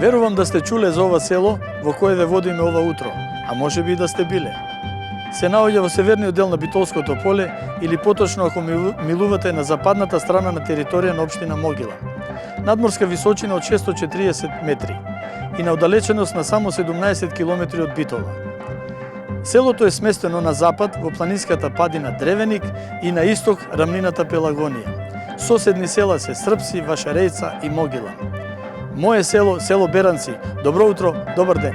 Верувам да сте чуле за ова село во кое ве водиме ова утро, а може би и да сте биле. Се наоѓа во северниот дел на Битолското поле или поточно ако милувате на западната страна на територија на општина Могила. Надморска височина од 640 метри и на оддалеченост на само 17 километри од Битола. Селото е сместено на запад во планинската падина Древеник и на исток рамнината Пелагонија. Соседни села се Српси, Вашарејца и Могила. Мое село, село Беранци. Добро утро, добар ден.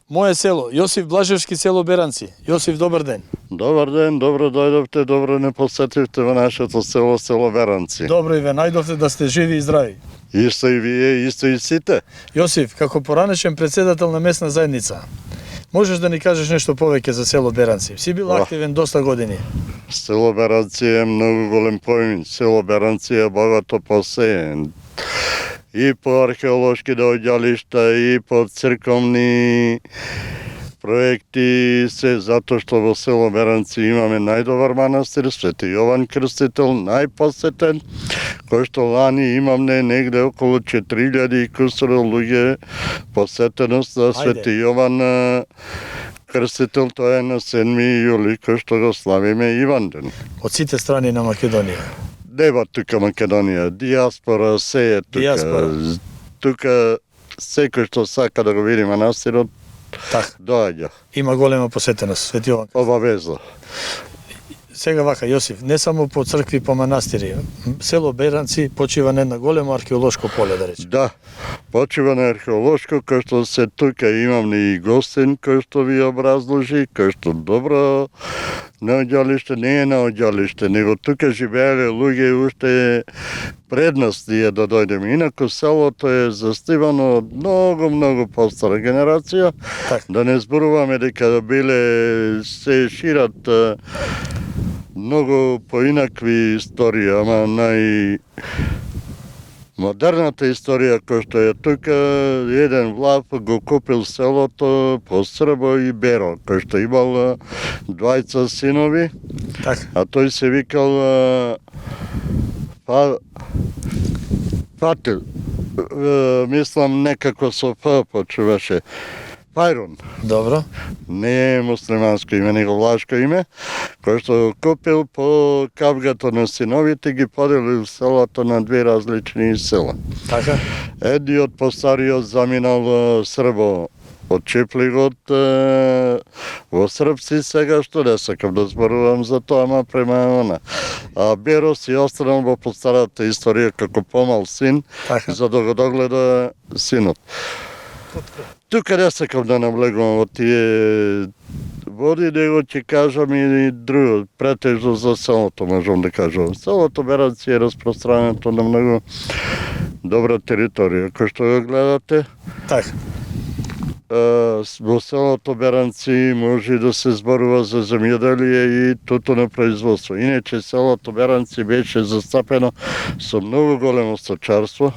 Мое село, Јосиф Блажевски, село Беранци. Јосиф, добар ден. Добар ден, добро дојдовте, добро не посетивте во нашето село, село Беранци. Добро и ве најдовте, да сте живи и здрави. Исто и вие, исто и сите. Јосиф, како поранешен председател на местна заедница, можеш да ни кажеш нешто повеќе за село Беранци? Си бил активен доста години. Село Беранци е многу голем поим. Село Беранци е богато посеен. И по археолошки доаѓалишта, и по црковни проекти, се затоа што во село Беранци имаме најдобар манастир, Свети Јован Крстител, најпосетен, кој што лани имаме негде околу 4000 и кусуро луѓе посетеност за Свети Јован Крстител, тоа е на 7 јули, кој што го славиме Иванден. Од сите страни на Македонија. Нема тука Македонија, диаспора се е тука. Диаспора. Тука секој што сака да го види манастирот, доаѓа. Има голема посетеност, Свети Јован. Обавезно. Сега вака, Јосиф, не само по цркви, по манастири, село Беранци почива на една големо археолошко поле, да речем. Да, почива на археолошко, кој што се тука имам и гостин, кој што ви образложи, кој што добро наоѓалиште, не е наоѓалиште, него тука живееле луѓе уште пред нас ние да дојдеме. Инаку селото е застивано од многу постара генерација. Да не зборуваме дека биле се шират многу поинакви истории, ама модерната историја која што е тука, еден влав го купил селото по Србо и Беро, кој што имал двајца синови, а тој се викал Фатил, мислам некако со Ф почуваше. Фајрун. Добро. Не е муслиманско име, него влашко име, кој што купил по кавгато на синовите, ги поделил селото на две различни села. Така? Едниот постариот заминал Србо, отчепли го во Српци, сега што не сакам да зборувам за тоа, ама према она. А Беро си останал во постарата историја како помал син, за да го догледа синот. Тука не сакам да навлегувам во тие води, него ќе кажам и друго, претежно за селото можам да кажам. Селото Беранци е распространето на многу добра територија, кој што го гледате. Така. Во селото Беранци може да се зборува за земјоделие и тутуно производство. Иначе селото Беранци беше застапено со многу големо сточарство,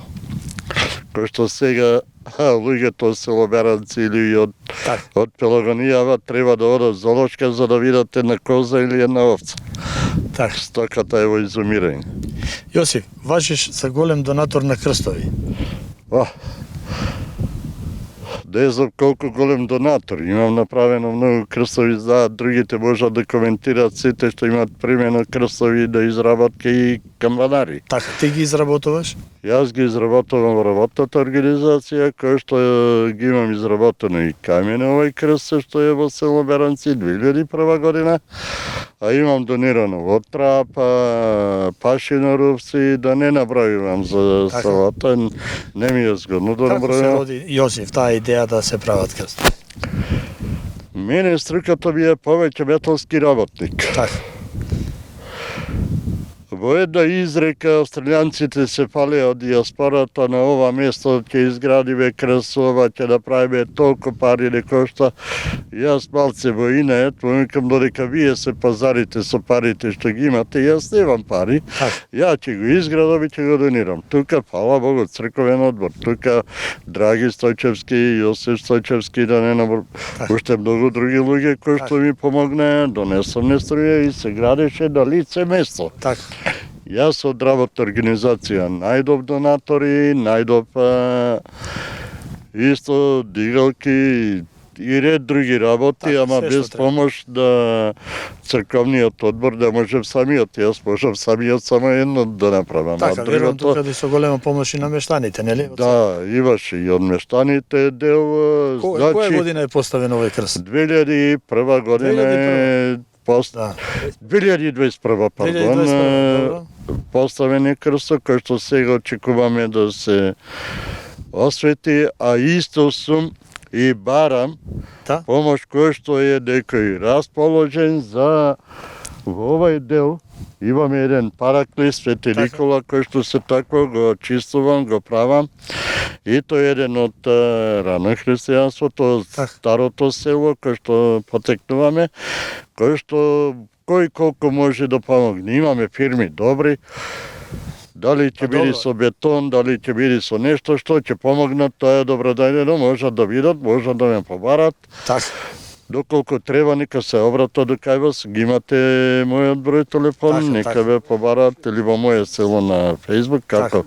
кој што сега луѓето од село Беранци или од Пелагонијава треба да одат в зоолошка за да видат една коза или една овца. Стоката е во изумирање. Јосиф, важиш за голем донатор на крстови. Не знам колку голем донатор. Имам направено многу крстови, за другите можат да коментират сите што имат примено крстови да изработка и камбанари. Така, ти ги изработуваш? Јас ги изработувам во работната организација, која што ги имам изработено и камене овој крст што е во село Беранци 2001 година, а имам донирано во Трапа, Пашино Рупци, да не набројувам за селото, не ми е згодно да набројувам. Како се роди, Јосиф, таа идеја да се прават крстови? Мене струката ми е повеќе металски работник. Во една изрека австралијанците се палеа од диаспората, на ова место ќе изградиме красова, ќе направиме толку пари не кошта. Јас малце во инеет, викам додека вие се пазарите со парите што ги имате, јас немам пари. Ја ќе го изградам и ќе го донирам. Тука, фала Богу, црковен одбор. Тука Драги Стојчевски, Јосиф Стојчевски, да не набор, уште многу други луѓе кои што ми помогнаа, донесовне струја и се градеше на лице место. Така. Јас од работна организација најдов донатори, најдов исто дигалки и ред други работи, ама без помош да црковниот одбор да можев самиот. Јас можев самиот само едно да направам. Така, верувам тука да со голема помош и на мештаните, нели? Да, имаше и од мештаните дел. Која година е поставен овој крст? 2001 година е 2021, пардон, поставен е крстот кој што сега очекуваме да се освети, а исто сум и барам помош кој што е некој расположен за во овој дел. Имаме еден параклис, Свети Никола, кој што се такво го чистувам, го правам. И тој е еден од рано христијанството, старото село, кој што потекнуваме, кој колку може да помогне. Имаме фирми добри, дали ќе биде со бетон, дали ќе биде со нешто што ќе помогнат, тоа е добродојдено, можат да видат, можат да ме побарат. Доколку треба, нека се обратат до кај вас, ги имате мојот број телефон, нека ве побарат или во моје село на Facebook, како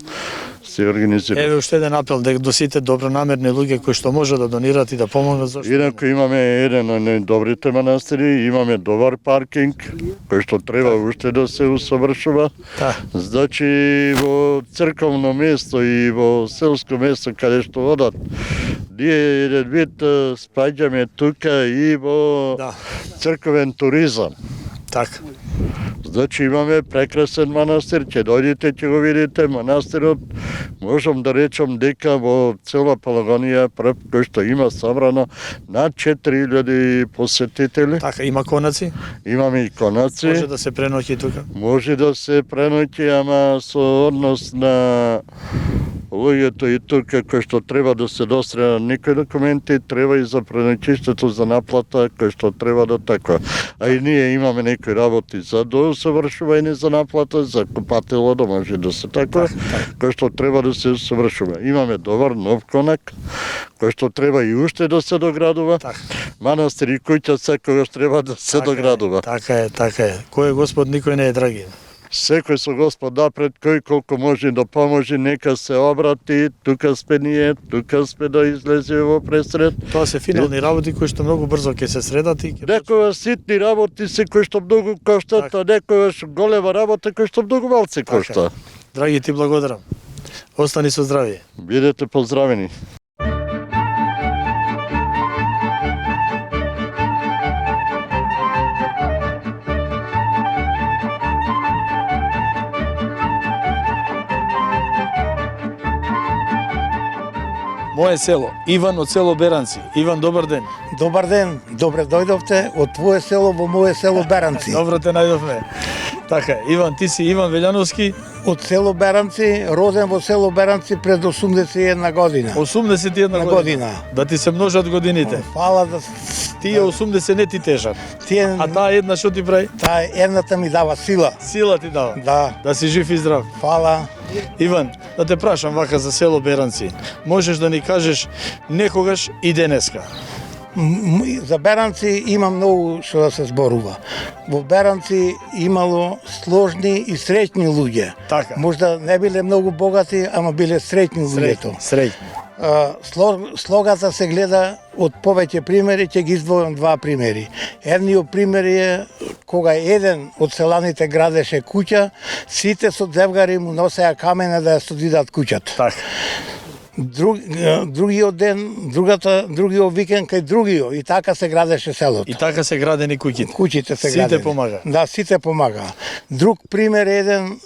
се организира. Еве уште еден апел до сите добронамерни луѓе кои што може да донират и да помогнат, зашто. Инаку имаме еден од најдобрите манастири, имаме добар паркинг кој што треба уште да се усовршува. Значи во црковно место и во селско место каде што одат, ние еден вид спаѓаме тука и во црковен туризам. Така. Значи имаме прекрасен манастир, ќе дојдете, ќе го видите манастирот. Можам да речам дека во цела Пелагонија прв кој што има собрано над 4000 посетители. Така, има конаци? Имаме и конаци. Може да се преноќи тука? Може да се преноќи, ама со однос на луѓето и тука кој што треба да се дострена некои документи, треба и за преноќиштето за наплата кој што треба да така. А и ние имаме некои работи за доусовршување за наплата, за купатело да може да се така, кој што треба да се усовршува. Имаме добар нов конак, кој што треба и уште да се доградува. Манастир и куќа секогаш треба да се доградува. Така е. Кој е Господ, никој не е драги. Секој со Господ напред, кој колку може да поможи, нека се обрати, тука сме ние, тука сме да излезе во пресред. Тоа се финални работи кои што многу брзо ќе се средат и некоја ситни работи се кои што многу коштат, а некојаш голема работа кои што многу малце кошта. Драги, ти благодарам. Остани со здравје. Бидете поздравени. Моје село, Иван од село Беранци. Иван, добар ден. Добар ден, добре дојдовте од твое село во моје село Беранци. Добро те најдовме. Така, Иван, ти си Иван Велјановски. Од село Беранци, роден во село Беранци пред 81 година. 81 година. Да ти се множат годините. Фала да... Тие 80 не ти тежат. А таа една што ти прави? Таа едната ми дава сила. Сила ти дава? Да. Да си жив и здрав. Фала. Иван, да те прашам вака за село Беранци. Можеш да ни кажеш некогаш и денеска? За Беранци има многу што да се зборува. Во Беранци имало сложни и среќни луѓе. Така. Можда не биле многу богати, ама биле среќни луѓето. Среќни. Слогата се гледа од повеќе примери, ќе ги издвојам два примери. Едниот пример е кога еден од селаните градеше куќа, сите со девгари му носеа камене да ја студидат куќата. Така. другиот ден, другиот викенд кај другиот и така се градеше селото. И така се градени куќите. Куќите се Сите градени. помага. Да, сите помага. Друг пример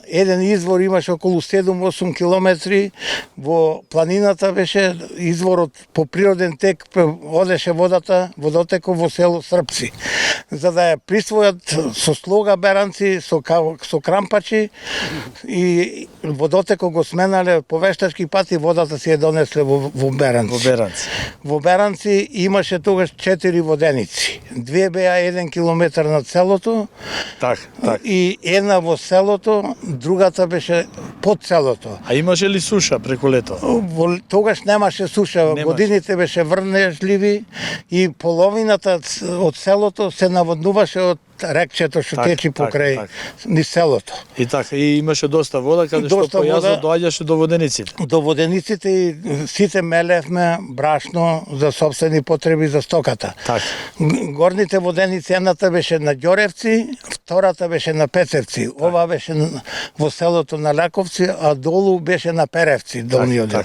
еден извор имаше околу 7-8 километри во планината беше изворот по природен тек одеше водотекот во село Српци. За да ја присвојат со слога беранци, со крампачи и водотекот го сменале по вештачки пати, водата си ја донесле во Беранци. Во Беранци. Во Беранци имаше тогаш 4 воденици. Две беа 1 километар над селото Так. и една во селото, другата беше под селото. А имаше ли суша преку лето? Тогаш немаше суша, годините беше врнежливи и половината од селото се наводнуваше од рекчето што течи покрај низ селото. И така, и имаше доста вода, каде што по јазот доаѓаше до водениците. До водениците и сите мелевме брашно за сопствени потреби за стоката. Так. Горните воденици, едната беше на Ѓоревци, втората беше на Пецевци. Ова беше во селото на Лековци, а долу беше на Перевци, долниот дел.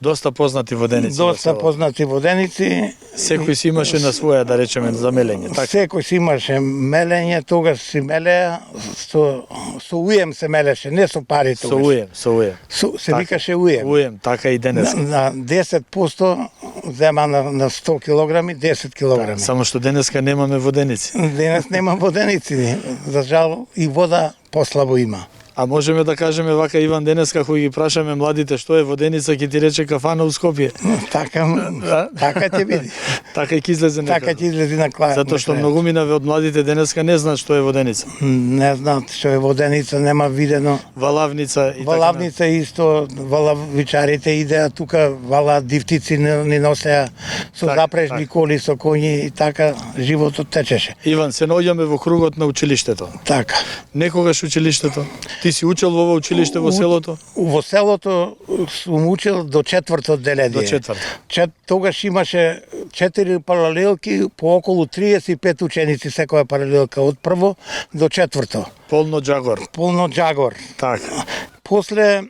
Доста познати воденици. Доста познати воденици. Секој си имаше на своја, да речеме, за мелење. Така? Секој си имаше мелење, тогаш си мелеа, со уем се мелеше, не со пари тогаш. Со уем. Се викаше уем. Уем, така и денес. На 10% зема на 100 килограми, 10 килограми. Само што денеска немаме воденици. Денес нема воденици, за жал и вода послабо има. А можеме да кажеме вака, Иван, денеска кој ги прашаме младите што е воденица, ќе ти рече кафана у Скопје. Така ќе биде. Така и ќе излезе некако. Така ќе излезе на крај. Затоа што многумина од младите денеска не знаат што е воденица. Не знаат што е воденица, нема видено. Валавница и Валавница исто, валавичарите идеа тука, вала дивтици ни носеа со запрежни коли, со коњи и така животот течеше. Иван, се наоѓаме во кругот на училиштето. Така. Некогаш училиштето? Ти си учел во ова училиште во селото? Во селото сум учел до 4-то одделение. До 4-то. Тогаш имаше 4 паралелки по околу 35 ученици секоја паралелка од прво до 4-то. Полно џагор. Полно џагор. Така. После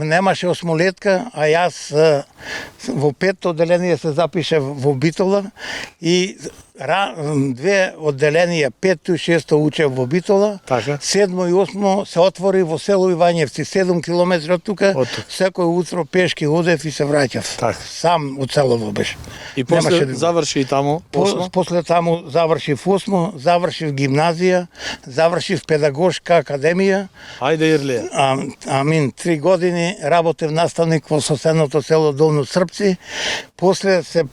немаше осмолетка, а јас во 5-то одделение се запишав во Битола и две одделенија, 5-то и 6-то учев во Битола, така. 7-мо и 8-мо се отвори во село Ивањевци, 7 километри од тука, секој утро пешки одев и се враќав. Так. Сам од селово беше. И после заврши и таму 8-мо? После таму завршив 8-мо, завршив гимназија, завршив педагошка академија. Ајде, Ирлија. Амин, 3 години работев наставник во соседното село Долно Српци. После се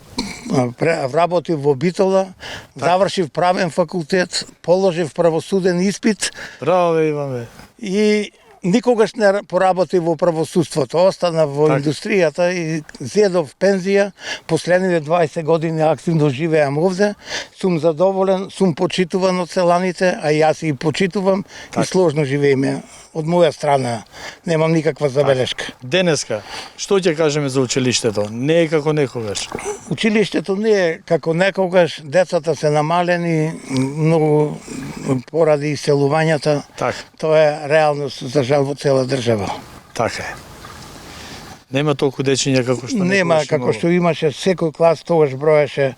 вработив во Битола, завршив правен факултет, положив правосуден испит. Браво, Иван. И никогаш не поработив во правосудството, остана во индустријата и зедов пензија. Последните 20 години активно живеам овде. Сум задоволен, сум почитуван од селаните, а јас и почитувам и сложно живееме. Од моја страна немам никаква забелешка. Денеска, што ќе кажеме за училиштето? Не е како некогаш. Училиштето не е како некогаш, децата се намалени многу поради иселувањата. Тоа е реалност за жал во цела држава. Така е. Нема толку дечиња како што нема како што имаше, секој клас тогаш броеше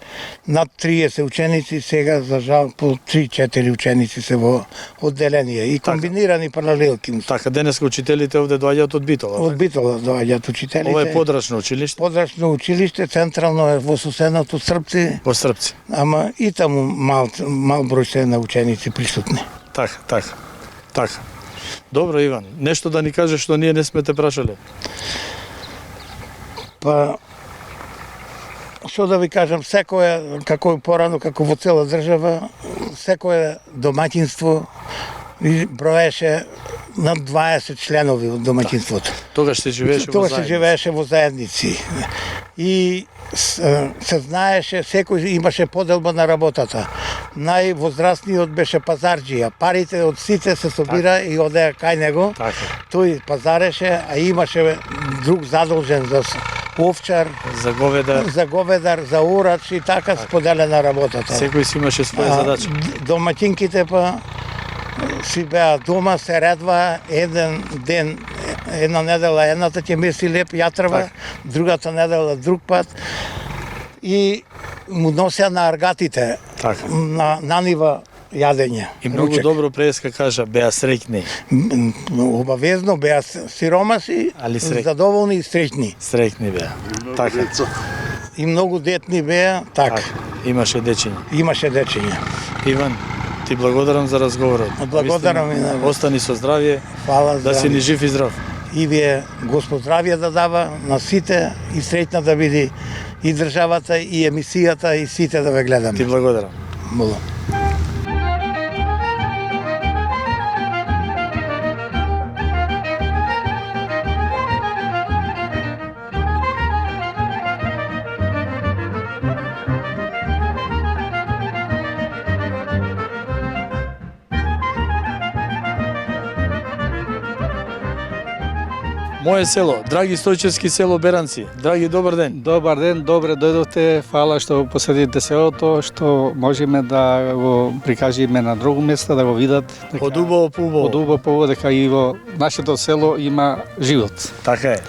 над 30 ученици, сега за жал по 3-4 ученици се во одделение и комбинирани паралелки. Така, денеска учителите овде доаѓаат од Битола. Од Битола доаѓаат учителите. Ова е подрачно училиште? Подрачно училиште, централно е во соседното Српци. Во Српци. Ама и таму мал број се на ученици присутни. Така. Добро, Иван, нешто да ни кажеш што ние не сме те прашале? Па, што да ви кажам, секој, како и порано, како во цела држава, секој домаќинство броеше над 20 членови од домаќинството. Тогаш се живееше во заедници. Тогаш се живееше во заедници. И се знаеше, секој имаше поделба на работата. Највозрастниот беше пазарџија. Парите од сите се собира и одеа кај него. Тој пазареше, а имаше друг задолжен за овчар, за говедар, за урач и така споделена работата. Секој си имаше своја задача. Домаќинките па си беа дома, се редва еден ден една недела едната ќе меси леп јатрва, другата недела друг пат. И му носеа на аргатите, Така. на нива јадење. И многу ручек. добро преска кажа, беа среќни. Обавезно беа сиромаси, Али среќни. задоволни и среќни. Среќни беа. Така. И многу детни беа, така. Имаше дечиња. Имаше дечиња. Иван, ти благодарам за разговорот. Благодарам и на вас. Остани со здравје, Фала да си ни жив и здрав. И вие Господ здравје да дава на сите и среќна да биде и државата и емисијата и сите да ве гледаме. Ти благодарам. Мола. Моje село, драги Стојчевски село Беранци. Драги, добар ден. Добар ден, добре дојдовте. Фала што посетите селото, што можеме да го прикажеме на друго место, да го видат. Од убаво по убаво. Од убаво по убаво, дека и во нашето село има живот. Така е.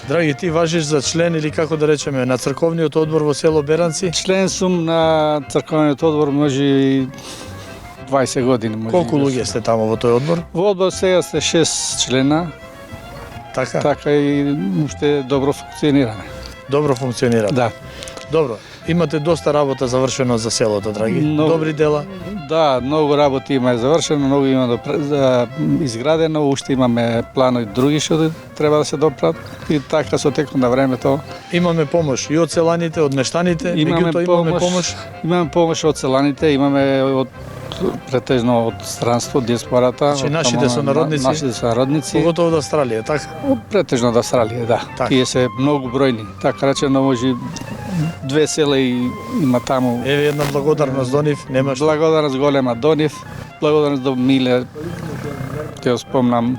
Драги, ти важиш за член или како да речеме на црковниот одбор во село Беранци? Член сум на црковниот одбор може и 20 години. Може Колку и луѓе сте таму во тој одбор? Во одбор сега сте 6 члена, Така. така и уште добро функционираме. Добро функционира. Да. Добро. Имате доста работа завршено за селото, драги. Многу. Добри дела. Да, многу работи има завршено, многу има изградено, уште имаме планови други што треба да се доправат и така со текот на времето Имаме помош и од селаните, од мештаните, меѓутоа имаме помош. Имаме помош од селаните, имаме од претежно од странство, диаспората, Значи, од нашите тамо, сонародници? нашите сонародници, Поготово од Австралија, така? претежно од Австралија, да. Така. Тие се многу бројни. Така речено може 2 села и има таму. Еве една благодарност до нив, нема што. Благодарност голема до нив, благодарност до Миле. Те го спомнам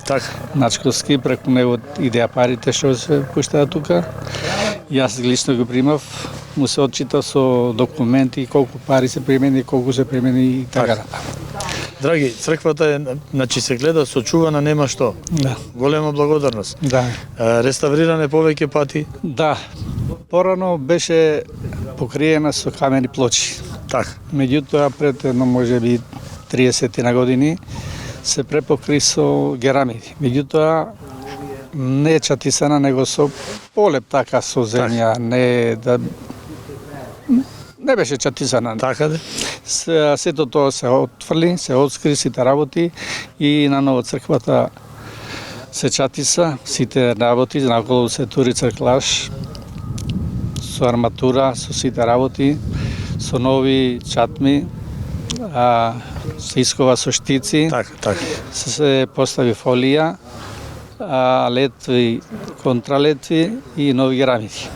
Така. Начковски, преку него идеја парите што се пуштаат тука. Јас лично го примав, му се отчита со документи колку пари се примени, колку се примени и така Така. натаму. Драги, црквата е, значи се гледа сочувана, нема што. Да. Голема благодарност. Да. Реставриране повеќе пати. Да. Порано беше покриена со камени плочи. Така. Меѓутоа пред едно можеби 30 на години се препокри со керамиди. Меѓутоа не чатисана, него со полеп така со земја, не да не беше чатисана. Така де. Сето тоа се отфрли, се отскри сите работи и на ново црквата се чатиса, сите работи, наколу се тури црклаш, со арматура, со сите работи, со нови чатми, се искова со штици, Така, така. се постави фолија, летви, контралетви и нови керамики.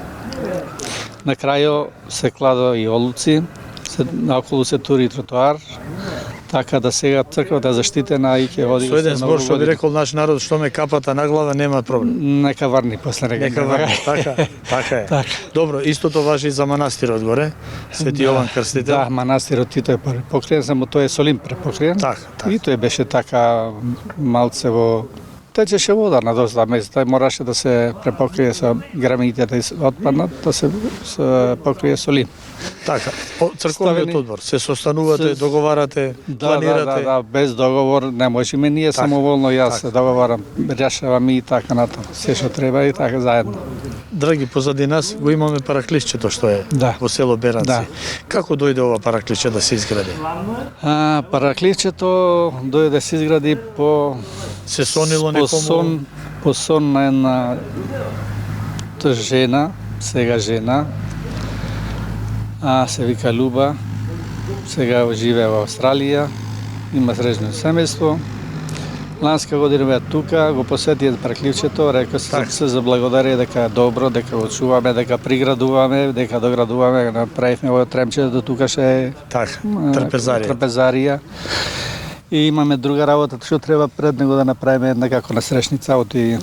На крајо се кладо и олуци, наоколу се тури тротоар, така да сега црквата е заштитена и ќе води Со еден збор што би години. рекол наш народ, што ме капата на глава, нема проблем. Нека варни после нега. Нека варни, така, така е. Така. Добро, истото важи и за манастирот горе, Свети Јован Крстител. Да, манастирот Тито е покриен, само тој е Солим препокриен. Така, така. И тој беше така малце во течеше вода на доста места, мораше да се препокрие со грамините да отпаднат, да се покрие Солим. Така, црковниот Ставени- одбор, се состанувате, Се- договарате, планирате. Да, без договор не можеме ние Така, самоволно јас така. се договарам, решавам и така натаму. Се што треба и така заедно. Драги, позади нас го имаме параклисчето што е Да. во село Беранци. Да. Како дојде ова параклисче да се изгради? Параклисчето дојде да се изгради по Се сонило по некому? по сон на една жена, сега жена, се вика Люба, сега живее во Австралија, има среќно семејство. Ланска година беа тука, го посетија параклисчето, рекоа Така. се заблагодари дека е добро, дека го чуваме, дека приградуваме, дека доградуваме, направивме во тремче до тука ше Така, трпезарија. трапезарија. И имаме друга работа што треба пред него да направиме една како насрещница од и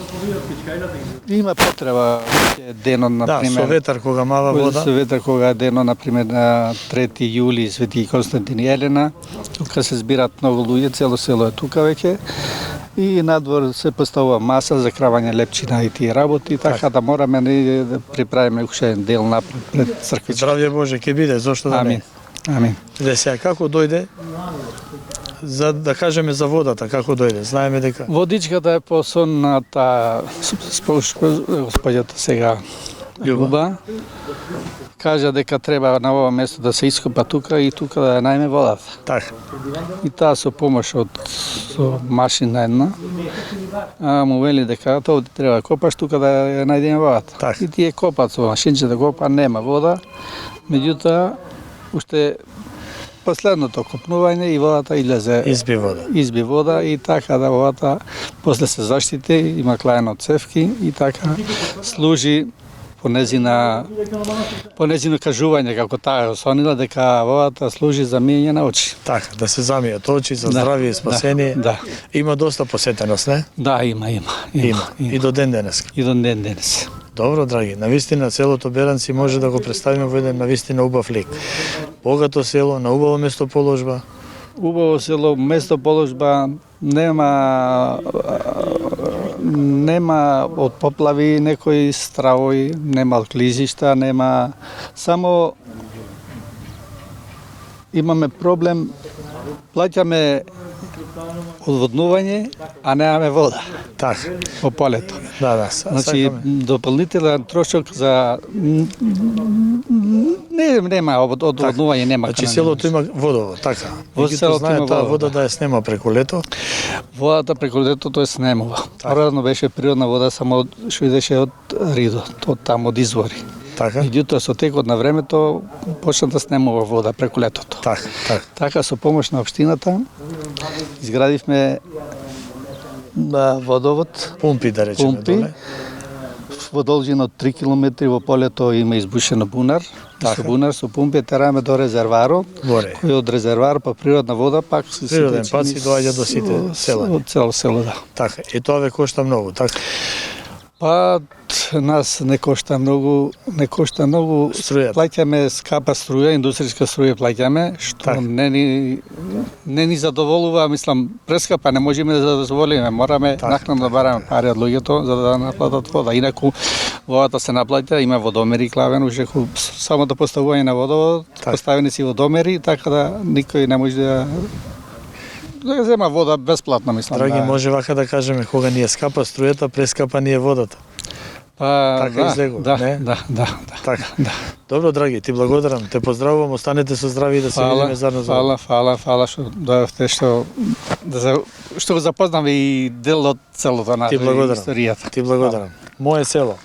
има потреба ќе денот на Да, пример. со ветар кога мава вода. Со ветар кога е денот на пример на 3 јули Свети Константин и Елена, тука се збираат многу луѓе, цело село е тука веќе. и надвор се поставува маса за кравање лепчина и тие работи, така да мораме да приправиме уште еден дел напред пред црквичка. Здравје Боже, ќе биде, зошто да Амин. не? Амин. Сега како дојде? За да кажеме за водата, како дојде? Знаеме дека Водичката е посонната, господјата сега Љуба, кажа дека треба на ова место да се ископа тука и тука да ја најме водата. така. И таа со помош од машина една, му вели дека тоа треба да копаш тука да ја најдеме водата. Така. И тие копат со машинче да копа, нема вода, меѓутоа уште последното копнување и водата излезе, Изби вода. и така да водата после се заштити, има клајано од цевки и така служи по незино кажување како таа осонила дека водата служи за миење на очи. Така, да се замијат очи за здравје и спасение. Да. Има доста посетеност, не? Да, има. И до ден денес. И до ден денес. Добро, драги, навистина селото Беранци може да го представиме во еден навистина убав лик. Богато село, на убаво местоположба. Убаво село, местоположба, нема од поплави некои стравои, нема од клизишта, нема само имаме проблем, плаќаме одводнување, а немаме вода Така, во полето. да. Значи, дополнителен трошок за нема одводнување, нема. Значи селото има водово, така. Во Меѓутоа селото знае има таа водово, вода да. да ја снема преку лето. Водата преку летото е снемува. Порано беше природна вода, само што идеше од ридот, од таму од извори. Така, Меѓутоа со текот на времето почна да снемува вода преку летото. така. Така со помош на општината изградивме водовод, Пумпи, да речеме, пумпи. доле. Во должина од 3 км во полето има избушено бунар. Така. Со бунар, со пумпи тераме до резерварот, Горе. кој од резервар па природна вода пак се Природен пат си доаѓа до сите села. Од цело село, да. Така, и тоа ве кошта многу, така. Па нас не кошта многу. Струјата. Плаќаме скапа струја, индустријска струја плаќаме, што Така. не ни задоволува, мислам, прескапа не можеме да задоволиме, мораме Така, накнадно да бараме пари од луѓето за да наплатат вода. Инаку водата се наплаќа, има водомери клавен, уште само да поставување на водовод, Така. поставени си водомери, така да никој не може да ја зема вода бесплатно, мислам. Драги, да. може вака да кажеме, кога ни е скапа струјата, прескапа ни е водата. Па, Така излегува, не? Да. Така. Да. Добро, драги, ти благодарам, те поздравувам, останете со здрави и да се видиме заедно за Фала што дојавте што го запознаме и дел од целото на Ти благодарам. историјата. Ти благодарам. Моје село.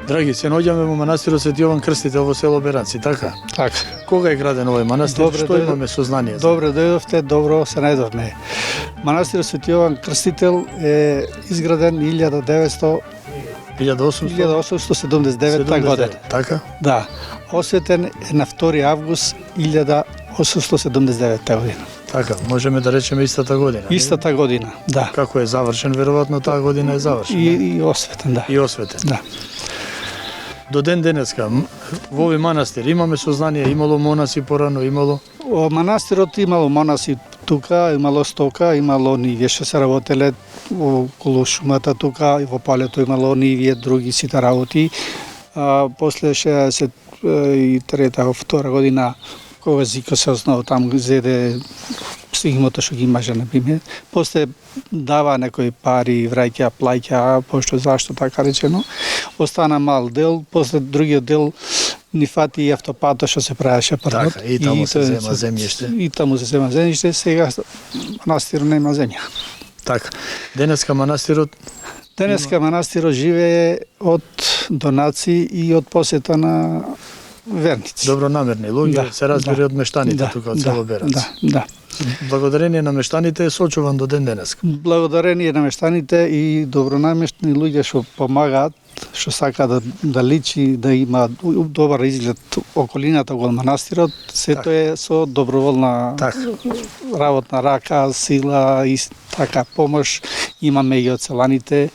Драги, се наоѓаме во манастирот Свети Јован Крстител во село Беранци, така? Така. Кога е граден овој манастир? Добре, Што дојде- имаме сознание? за? Добре дојдовте, добро се најдовме. Манастирот Свети Јован Крстител е изграден 1879 1879 година. Така? Да. Осветен е на 2 август 1879 година. Така, можеме да речеме истата година. нели? Истата година, да. Како е завршен, веројатно таа година е завршен. И осветен, да. И осветен. Да. До ден денеска, во овој манастир имаме сознание, имало монаси порано, имало Во манастирот имало монаси тука, имало стока, имало нивје што се работеле околу шумата тука, и во полето имало нивје, други сите работи. После 63-та, втора година, кога Зика се основа там зеде стигмото што ги имаше на пример. После дава некои пари, враќа, плаќа, пошто зашто така речено. Остана мал дел, после другиот дел ни фати и автопато што се правеше првот. Така, и таму се зема земјиште. И таму се зема земјиште, сега манастир нема земја. така. Денеска манастирот Денеска манастирот живее од донации и од посета на верници. добронамерни луѓе се разбира од мештаните тука од село Беранци. Да. Благодарение на мештаните е сочуван до ден денеска. Благодарение на мештаните и добронамерни луѓе што помагаат што сака да личи, да има добар изглед околината околу манастирот, сето е со доброволна работна рака, сила и така помош. Имаме и од селаните,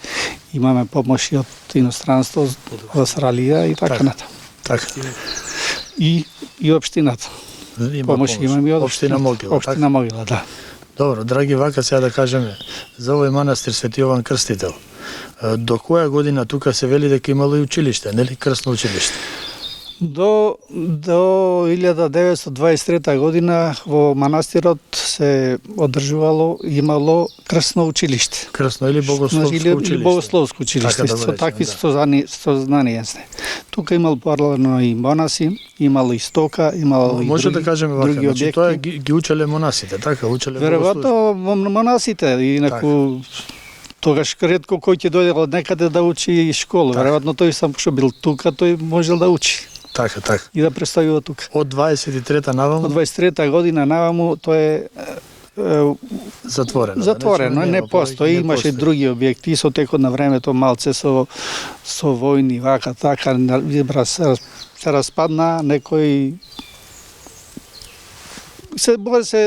имаме помош и од иностранство, од Австралија и така натаму. Така. И општината. Помош имаме и од Општина Могила. Општина Могила, да. Добро, драги вака, сега да кажеме за овој манастир Свети Јован Крстител. До која година тука се вели дека имало и училиште, нели, крстно училиште? До 1923 година во манастирот се одржувало, имало крстно училиште. Крстно или богословско Или училиште? богословско училиште, Така да го со речеме, такви да. сознание сте. Тука имало паралелно и монаси, имало и стока, имало и Може други, да кажеме вака, други значи објекти. тоа ги учеле монасите, така, учеле богослужби. Веројатно монасите, инаку тогаш ретко кој ќе дојде од некаде да учи школа. Така. Веројатно тој сам што бил тука, тој можел да учи Така, така. и да представува тука. Од 23-та наваму Од 23 година наваму тоа е затворено. затворено, Значи, не нема постои, повеќе, не имаше постои. други објекти со текот на времето малце со војни вака така се распадна некој се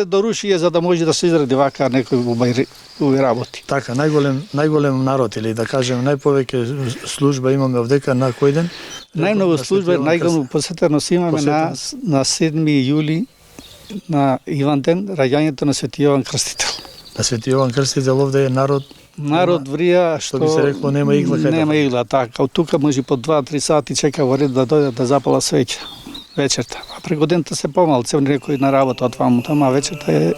дорушија за да може да се изради вака некој убави работи. Така, најголем народ или да кажем најповеќе служба имаме овдека на кој ден? Најнова На служба, Свети Јован најголема посетеност имаме на 7 јули на Иван ден, раѓањето на Свети Јован Крстител. На Свети Јован Крстител овде е народ. Народ врија што би се рекло, нема игла кај да нема ходи. игла, така. Од тука може по 2-3 сати чека во ред да дојде да запала свеќа вечерта. А преку дента се помалце некој на работа од ваму таму, а вечерта е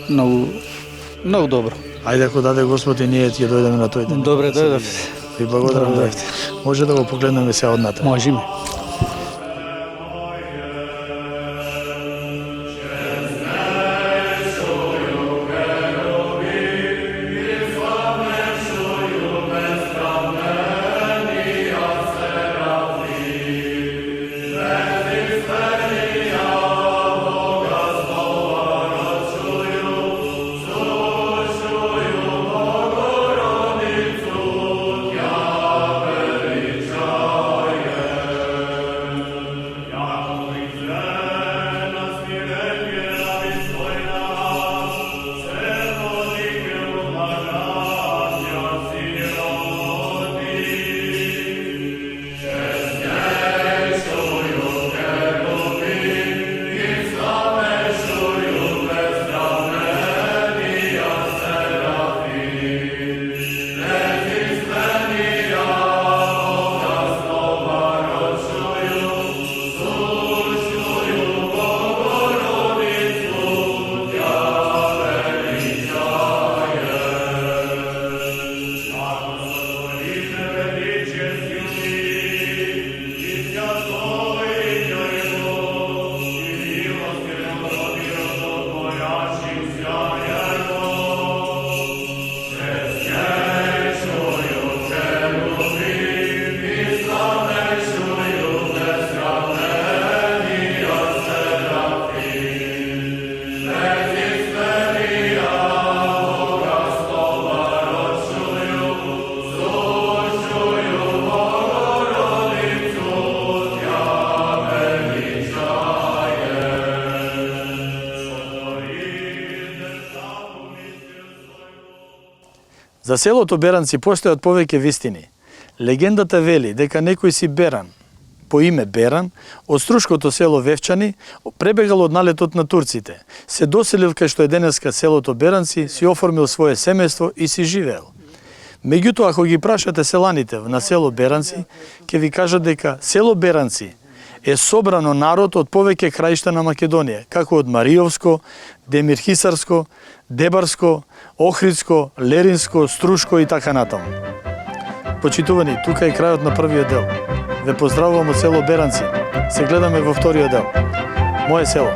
многу добро. Ајде ако даде Господ и ние ќе дојдеме на тој ден. Добре Да се дојдов. видиме. Ви благодарам. Добре Да. Може да го погледнеме сега одната. Можеме. За селото Беранци постојат повеќе вистини. Легендата вели дека некој си Беран, по име Беран, од струшкото село Вевчани, пребегал од налетот на турците, се доселил кај што е денеска селото Беранци, си оформил свое семејство и си живеел. Меѓутоа, ако ги прашате селаните на село Беранци, ќе ви кажат дека село Беранци е собрано народ од повеќе краишта на Македонија, како од Мариовско, Демирхисарско, Дебарско, Охридско, Леринско, Струшко и така натаму. Почитувани, тука е крајот на првиот дел. Ве поздравувам од село Беранци. Се гледаме во вториот дел. Моје село.